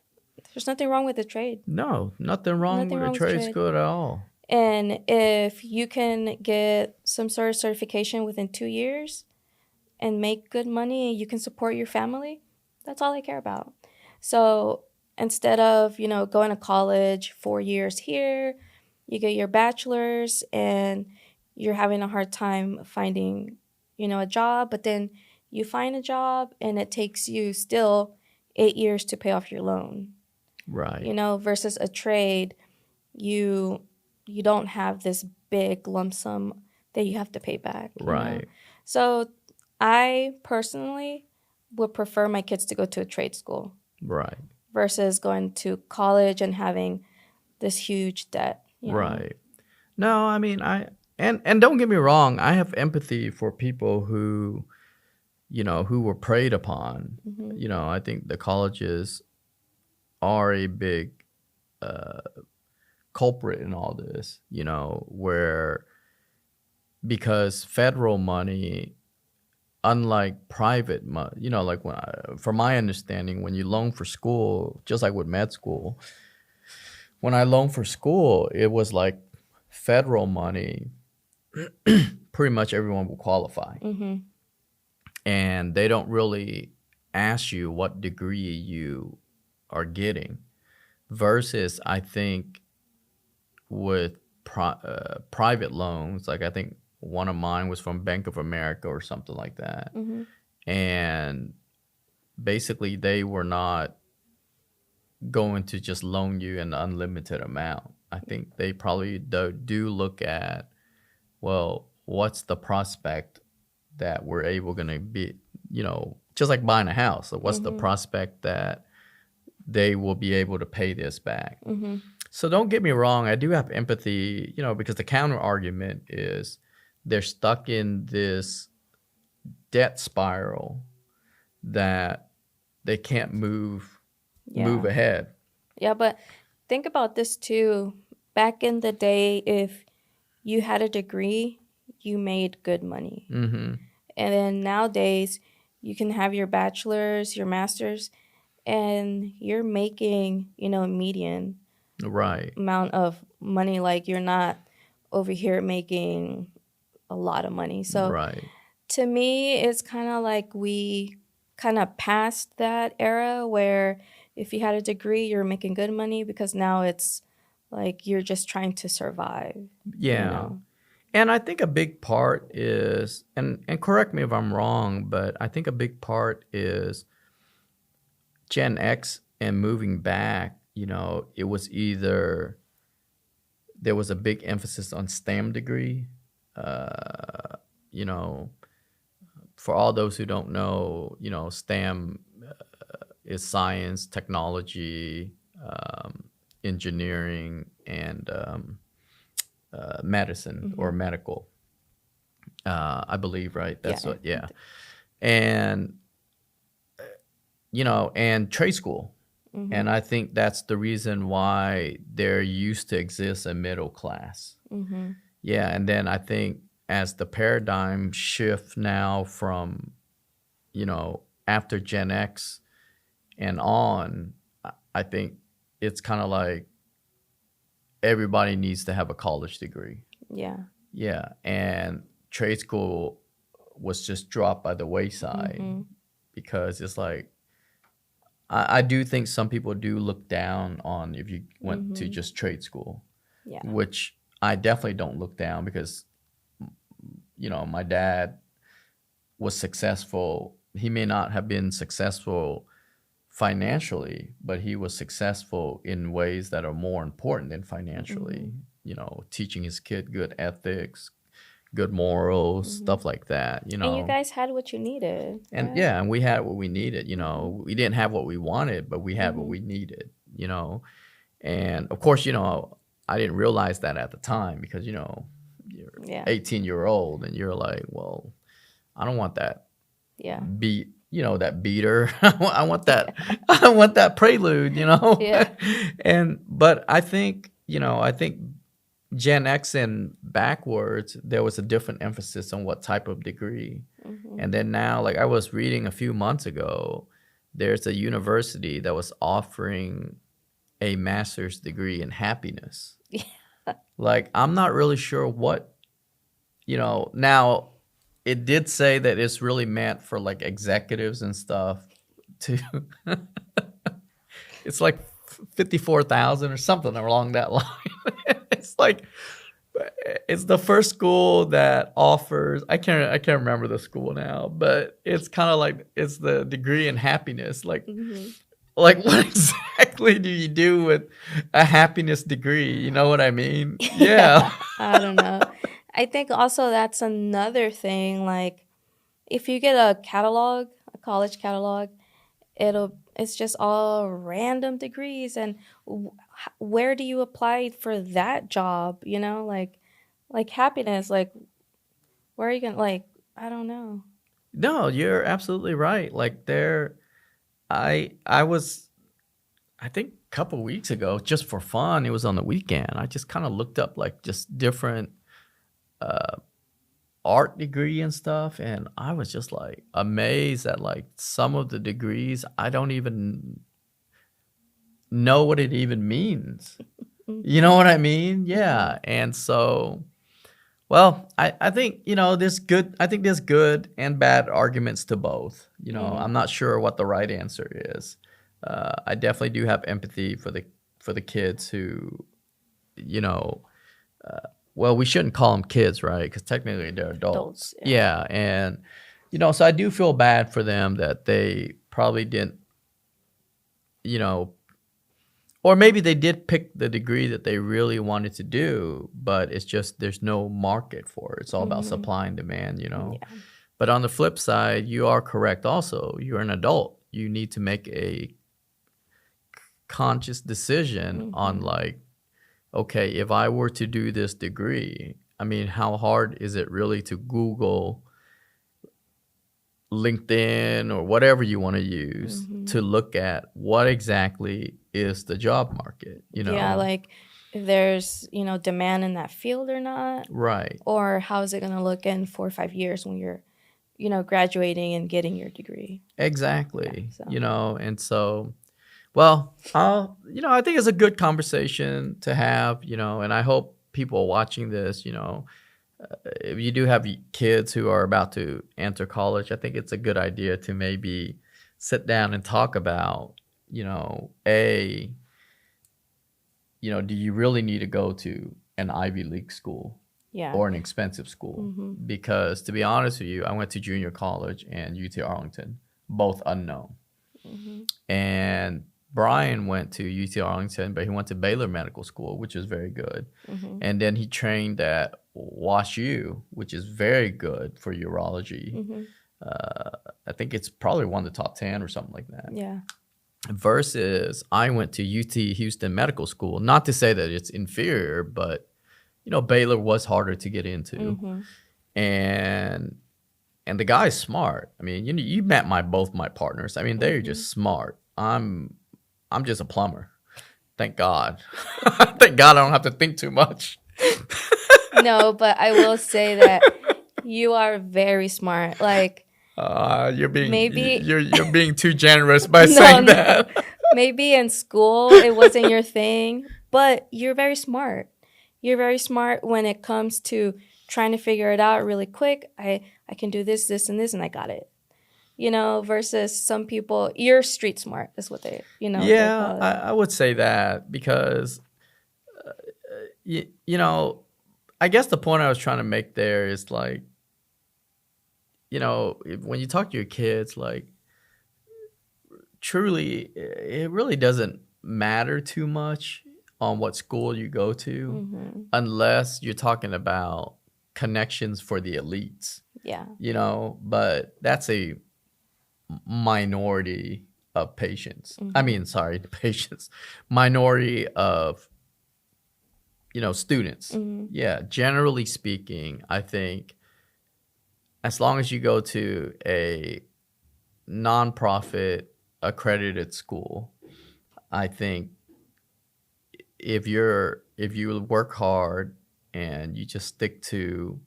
There's nothing wrong with a trade. No, nothing wrong Nothing with wrong a with trade trade. school at all. And if you can get some sort of certification within 2 years and make good money and you can support your family, that's all I care about. So instead of, going to college 4 years here, you get your bachelor's and you're having a hard time finding, a job, but then you find a job and it takes you still 8 years to pay off your loan. Right. Versus a trade, you don't have this big lump sum that you have to pay back. Right. So I personally would prefer my kids to go to a trade school. Right. Versus going to college and having this huge debt. Right. No, I mean, and don't get me wrong, I have empathy for people who were preyed upon. I think the colleges are a big culprit in all this, where, because federal money, unlike private money, like from my understanding, when you loan for school, just like with med school, when I loaned for school, it was like federal money, pretty much everyone will qualify. And they don't really ask you what degree you are getting, versus I think with private loans, like I think one of mine was from Bank of America or something like that. And basically they were not going to just loan you an unlimited amount. I think they probably do look at, well, what's the prospect that we're able going to be, just like buying a house. So what's the prospect that they will be able to pay this back? So don't get me wrong, I do have empathy, because the counter argument is they're stuck in this debt spiral that they can't move ahead. Yeah, but think about this too. Back in the day, if you had a degree, you made good money. And then nowadays, you can have your bachelor's, your master's, and you're making, a median Right. amount of money. Like, you're not over here making a lot of money. So Right. to me, it's kind of like we kind of passed that era where if you had a degree, you're making good money, because now it's like you're just trying to survive, you Yeah. know? And I think a big part is, and correct me if I'm wrong, but I think a big part is Gen X and moving back, it was either there was a big emphasis on STEM degree. You know, for all those who don't know, STEM is science, technology, engineering, and medicine or medical. I believe, right? That's Yeah. what, yeah. And, and trade school. And I think that's the reason why there used to exist a middle class. Yeah. And then I think as the paradigm shift now from, after Gen X and on, I think it's kind of like everybody needs to have a college degree. Yeah. Yeah. And trade school was just dropped by the wayside because it's like, I do think some people do look down on if you went to just trade school, Yeah. which I definitely don't look down because, my dad was successful. He may not have been successful financially, but he was successful in ways that are more important than financially, teaching his kid good ethics, good morals, stuff like that, And you guys had what you needed. And right? yeah, and we had what we needed, We didn't have what we wanted, but we had what we needed, And of course, I didn't realize that at the time because, you're Yeah. 18-year-old and you're like, well, I don't want that Yeah. beat, that beater. I want that I want that prelude, Yeah. But I think Gen X and backwards, there was a different emphasis on what type of degree. And then now, like I was reading a few months ago, there's a university that was offering a master's degree in happiness. Yeah. Like, I'm not really sure what, now it did say that it's really meant for like executives and stuff to, it's like 54,000 or something along that line. It's like, it's the first school that offers, I can't remember the school now, but it's kind of like it's the degree in happiness. Like what exactly do you do with a happiness degree? You know what I mean? Yeah. I don't know. I think also that's another thing. Like, if you get a college catalog, it's just all random degrees, and where do you apply for that job? Like happiness. Like, where are you gonna, like? I don't know. No, you're absolutely right. Like I was, I think a couple weeks ago, just for fun, it was on the weekend. I just kind of looked up like just different art degree and stuff, and I was just like amazed at like some of the degrees I don't even know what it even means. You know what I mean? Yeah. And so, well, I think, there's good and bad arguments to both. I'm not sure what the right answer is. I definitely do have empathy for the kids who, well, we shouldn't call them kids, right? Because technically they're adults. Yeah. And, so I do feel bad for them that they probably didn't, or maybe they did pick the degree that they really wanted to do, but it's just there's no market for it. It's all about supply and demand, Yeah. But on the flip side, you are correct also. You're an adult. You need to make a conscious decision on like, okay, if I were to do this degree, I mean, how hard is it really to Google, LinkedIn, or whatever you want to use to look at what exactly is the job market, Yeah, like if there's, demand in that field or not. Right. Or how is it going to look in 4 or 5 years when you're, graduating and getting your degree. Exactly. Yeah, so. And so, well, I think it's a good conversation to have, and I hope people watching this, if you do have kids who are about to enter college, I think it's a good idea to maybe sit down and talk about, do you really need to go to an Ivy League school Yeah. or an expensive school? Because to be honest with you, I went to junior college and UT Arlington, both unknown. And Brian went to UT Arlington, but he went to Baylor Medical School, which is very good. And then he trained at WashU, which is very good for urology. I think it's probably one of the top 10 or something like that. Yeah. Versus I went to UT Houston Medical School. Not to say that it's inferior, but Baylor was harder to get into. And the guy's smart. I mean, you met both my partners. I mean, they're just smart. I'm just a plumber. Thank God. Thank God I don't have to think too much. No, but I will say that you are very smart. Like, you're being maybe you're being too generous by saying that. Maybe in school it wasn't your thing, but you're very smart. You're very smart when it comes to trying to figure it out really quick. I can do this, and this, and I got it. Versus some people, you're street smart. That's what they, Yeah, they call it. I would say that because, I guess the point I was trying to make there is like, when you talk to your kids, like, truly, it really doesn't matter too much on what school you go to, unless you're talking about connections for the elites. Yeah. But that's a minority of patients. I mean, sorry, patients. Minority of, students. Yeah, generally speaking, I think as long as you go to a nonprofit accredited school, I think if you work hard and you just stick to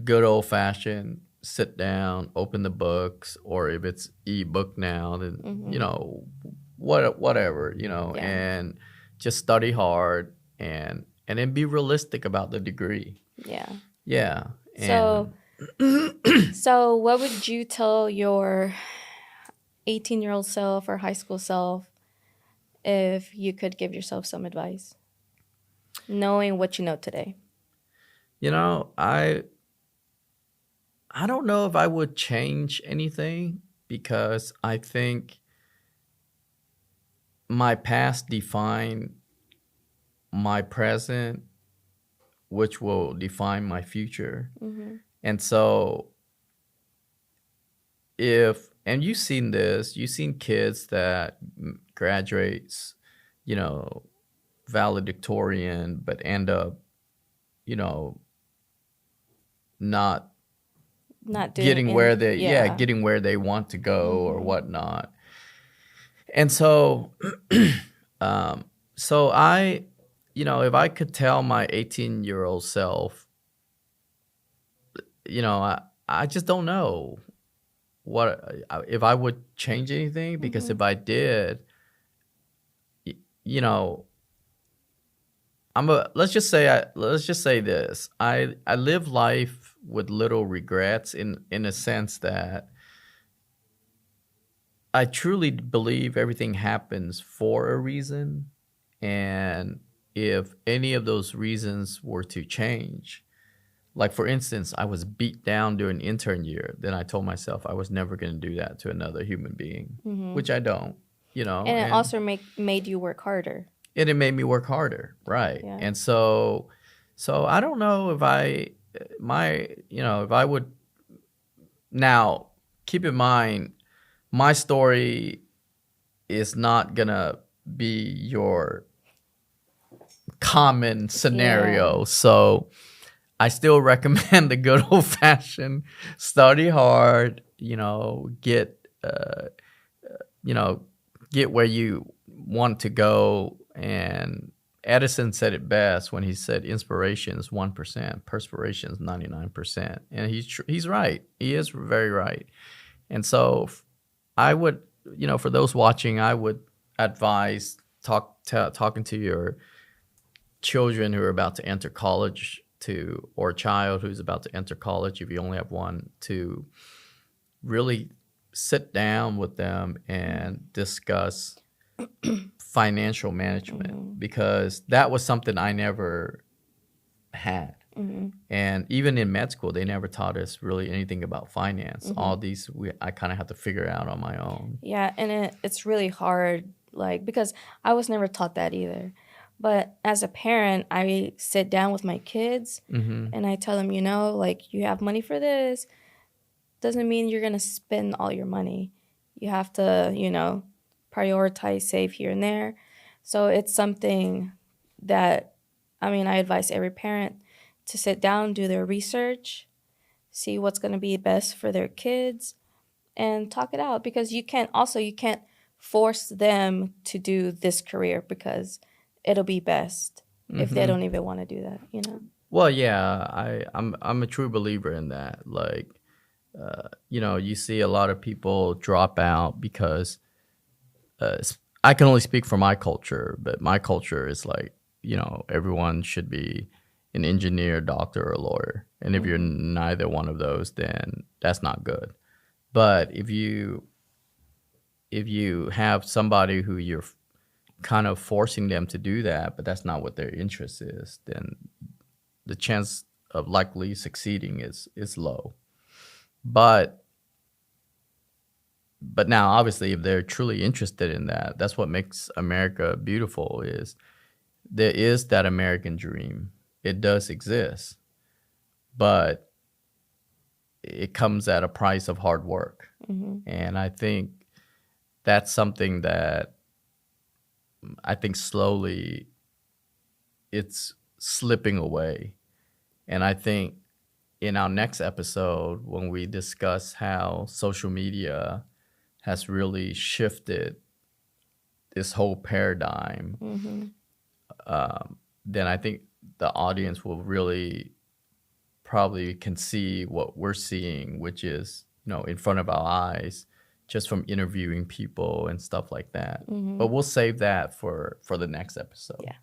good old fashioned sit down, open the books, or if it's ebook now, then whatever, and just study hard and then be realistic about the degree. Yeah. Yeah. So what would you tell your 18-year-old self or high school self if you could give yourself some advice, knowing what you know today? I don't know if I would change anything because I think my past defined my present, which will define my future. And so and you've seen this, you've seen kids that graduates, valedictorian, but end up, not doing getting where they want to go or whatnot. And so, so I, if I could tell my 18-year-old self, I just don't know if I would change anything, because if I did, let's just say this. I live life with little regrets in a sense that I truly believe everything happens for a reason. And if any of those reasons were to change, like for instance, I was beat down during intern year, then I told myself I was never going to do that to another human being, which I don't, And it also made you work harder. And it made me work harder, right? Yeah. And so I don't know if if I would. Now, keep in mind, my story is not gonna be your common scenario. Yeah. So I still recommend the good old fashioned study hard, get get where you want to go, and Edison said it best when he said inspiration is 1%, perspiration is 99%. And he's right. He is very right. And so I would, for those watching, I would advise talking to your children who are about to enter college or a child who's about to enter college, if you only have one, to really sit down with them and discuss financial management, because that was something I never had. And even in med school, they never taught us really anything about finance. All these, I kind of have to figure out on my own. Yeah, and it's really hard, like, because I was never taught that either. But as a parent, I sit down with my kids and I tell them, like, you have money for this. Doesn't mean you're going to spend all your money. You have to, prioritize, save here and there. So it's something that, I advise every parent to sit down, do their research, see what's going to be best for their kids, and talk it out. Because you can't force them to do this career because it'll be best if they don't even want to do that, Well, yeah, I'm a true believer in that. Like, you see a lot of people drop out because I can only speak for my culture, but my culture is like, everyone should be an engineer, doctor, or lawyer. And if you're neither one of those, then that's not good. But if you have somebody who you're kind of forcing them to do that, but that's not what their interest is, then the chance of likely succeeding is low. But now, obviously, if they're truly interested in that, that's what makes America beautiful. Is there is that American dream. It does exist, but it comes at a price of hard work. And I think that's something that I think slowly it's slipping away. And I think in our next episode, when we discuss how social media has really shifted this whole paradigm, then I think the audience will really probably can see what we're seeing, which is, in front of our eyes, just from interviewing people and stuff like that. But we'll save that for the next episode. Yeah.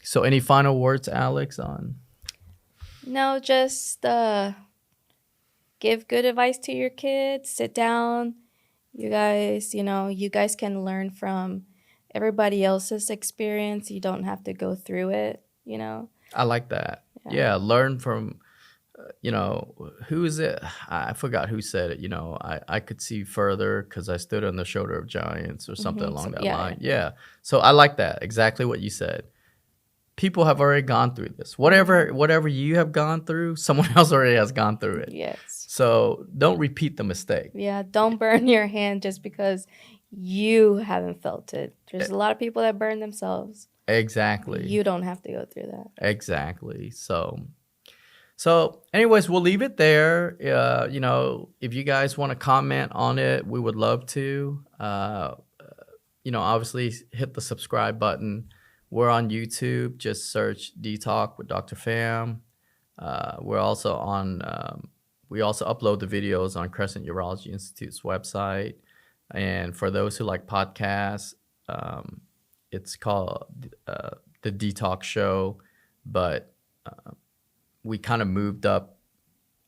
So any final words, Alex, on? No, just give good advice to your kids. Sit down. You guys, you guys can learn from everybody else's experience. You don't have to go through it, I like that. Yeah, learn from, who is it? I forgot who said it. I could see further because I stood on the shoulder of giants or something along that line. Yeah. So I like that. Exactly what you said. People have already gone through this. Whatever you have gone through, someone else already has gone through it. Yes. So don't repeat the mistake. Yeah, don't burn your hand just because you haven't felt it. There's a lot of people that burn themselves. Exactly. You don't have to go through that. Exactly. So anyways, we'll leave it there. If you guys want to comment on it, we would love to. Obviously hit the subscribe button. We're on YouTube. Just search D-Talk with Dr. Pham. We're also on, we also upload the videos on Crescent Urology Institute's website. And for those who like podcasts, it's called The D-Talk Show. But we kind of moved up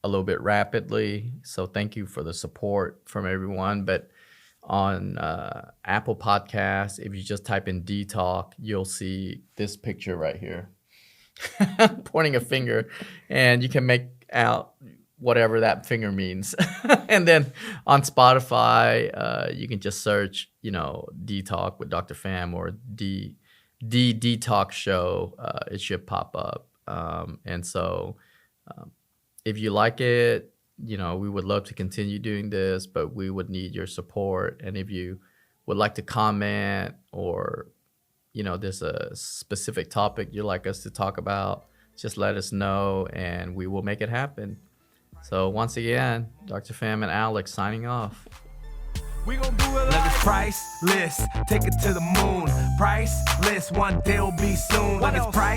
a little bit rapidly. So thank you for the support from everyone. But on Apple Podcasts, if you just type in D-Talk, you'll see this picture right here, pointing a finger, and you can make out whatever that finger means. And then on Spotify, you can just search, D-Talk with Dr. Pham or D-Talk Show. It should pop up. And so if you like it, we would love to continue doing this, but we would need your support. And if you would like to comment or, there's a specific topic you'd like us to talk about, just let us know and we will make it happen. So once again, Dr. Pham and Alex signing off. We gon' do it like it's priceless. Take it to the moon. Priceless, one day will be soon. Like it's priceless.